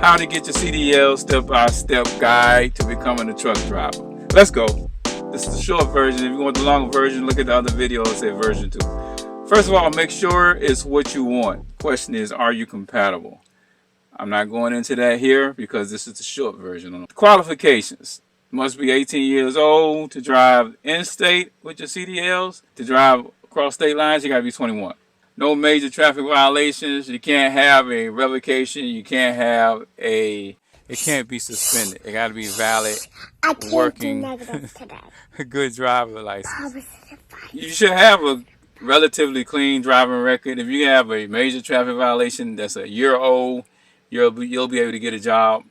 How to get your CDL step-by-step guide to becoming a truck driver. Let's go. This is the short version. If you want the longer version, look at the other video and say version 2. First of all, make sure it's what you want. Question is, are you compatible? I'm not going into that here because this is the short version. Qualifications. You must be 18 years old to drive in-state with your CDLs. To drive across state lines, you got to be 21. No major traffic violations. You can't have a revocation. You can't have a... It can't be suspended. It got to be valid, working, good driver license. You should have a relatively clean driving record. If you have a major traffic violation that's a year old, you'll be able to get a job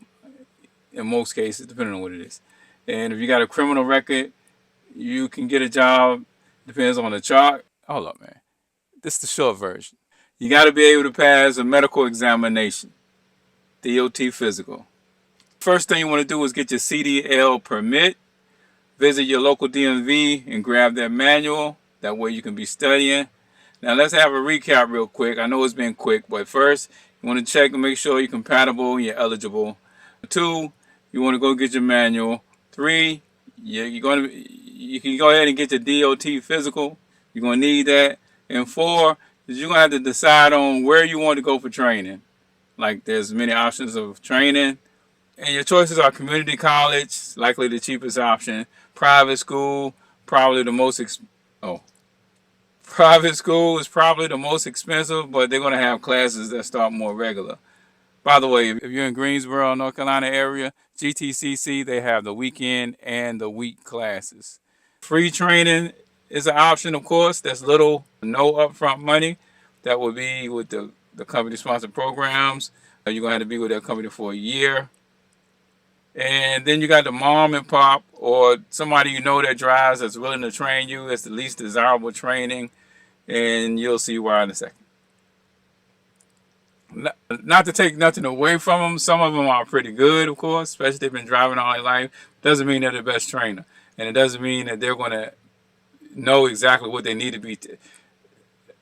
in most cases, depending on what it is. And if you got a criminal record, you can get a job. Depends on the chart. Hold up, man. This is the short version. You got to be able to pass a medical examination, DOT physical. First thing you want to do is get your CDL permit. Visit your local DMV and grab that manual. That way you can be studying. Now let's have a recap real quick. I know it's been quick, but first you want to check and make sure you're compatible and you're eligible. 2, you want to go get your manual. 3, you can go ahead and get your DOT physical. You're going to need that. And 4 is you're going to have to decide on where you want to go for training. Like there's many options of training. And your choices are community college, likely the cheapest option. Private school, probably the most private school is probably the most expensive, but they're going to have classes that start more regular. By the way, if you're in Greensboro, North Carolina area, GTCC, they have the weekend and the week classes. Free training is an option, of course. That's little, no upfront money. That will be with the company-sponsored programs. You're going to have to be with that company for a year. And then you got the mom and pop or somebody you know that drives that's willing to train you. It's the least desirable training. And you'll see why in a second. Not to take nothing away from them. Some of them are pretty good, of course, especially if they've been driving all their life. Doesn't mean they're the best trainer. And it doesn't mean that they're going to know exactly what they need to be.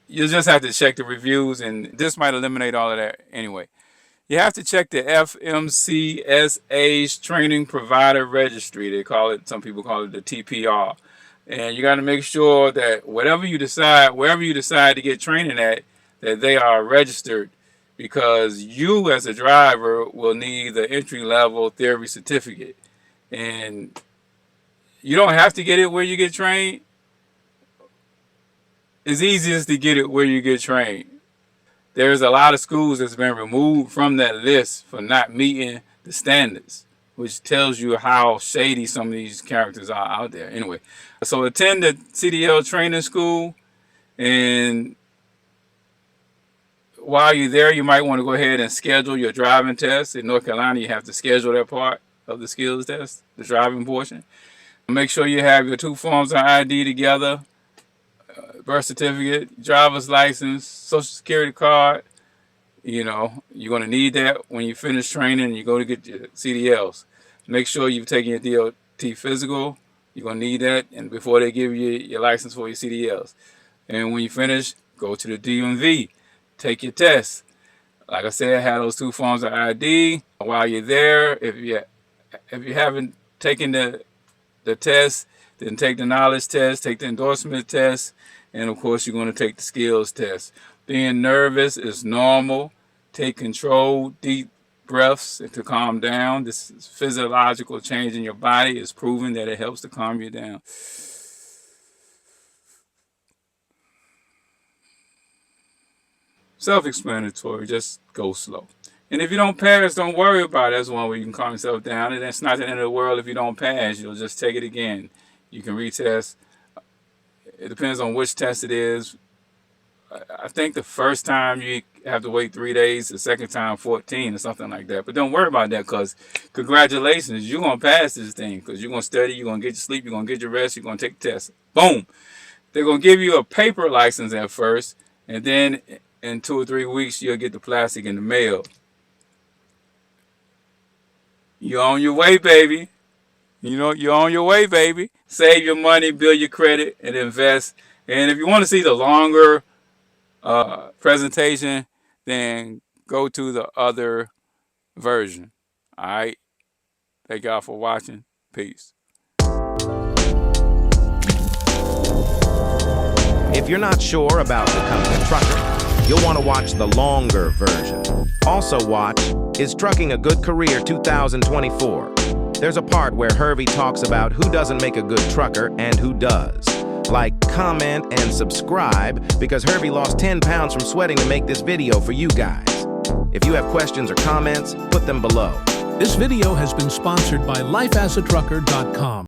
You just have to check the reviews, and this might eliminate all of that anyway. You have to check the FMCSA's Training Provider Registry. They call it, some people call it the TPR. And you got to make sure that wherever you decide to get training at, that they are registered, because you as a driver will need the entry-level theory certificate. And you don't have to get it where you get trained. It's easiest to get it where you get trained. There's a lot of schools that's been removed from that list for not meeting the standards, which tells you how shady some of these characters are out there. Anyway, so attend the CDL training school, and while you're there, you might want to go ahead and schedule your driving test. In North Carolina, you have to schedule that part of the skills test, the driving portion. Make sure you have your 2 forms of ID together. Birth certificate, driver's license, social security card. You know, you're going to need that when you finish training and you go to get your CDLs. Make sure you've taken your DOT physical. You're going to need that, and before they give you your license for your CDLs. And when you finish, go to the DMV. Take your test. Like I said, have those 2 forms of ID. While you're there, if you haven't taken the test, then take the knowledge test, take the endorsement test, and of course you're going to take the skills test. Being nervous is normal. Take controlled deep breaths to calm down. This is physiological change in your body. It's proven that it helps to calm you down. Self-explanatory, just go slow. And if you don't pass, don't worry about it. That's one way you can calm yourself down. And that's not the end of the world if you don't pass. You'll just take it again. You can retest. It depends on which test it is. I think the first time you have to wait 3 days, the second time 14 or something like that. But don't worry about that, because congratulations, you're going to pass this thing, because you're going to study, you're going to get your sleep, you're going to get your rest, you're going to take the test. Boom. They're going to give you a paper license at first, and then in 2 or 3 weeks, you'll get the plastic in the mail. You're on your way, baby. You know, you're on your way, baby. Save your money, build your credit, and invest. And if you want to see the longer presentation, then go to the other version. All right. Thank y'all for watching. Peace. If you're not sure about becoming a trucker, you'll want to watch the longer version. Also watch Is Trucking a Good Career 2024. There's a part where Hervey talks about who doesn't make a good trucker and who does. Like, comment, and subscribe because Hervey lost 10 pounds from sweating to make this video for you guys. If you have questions or comments, put them below. This video has been sponsored by lifeasatrucker.com.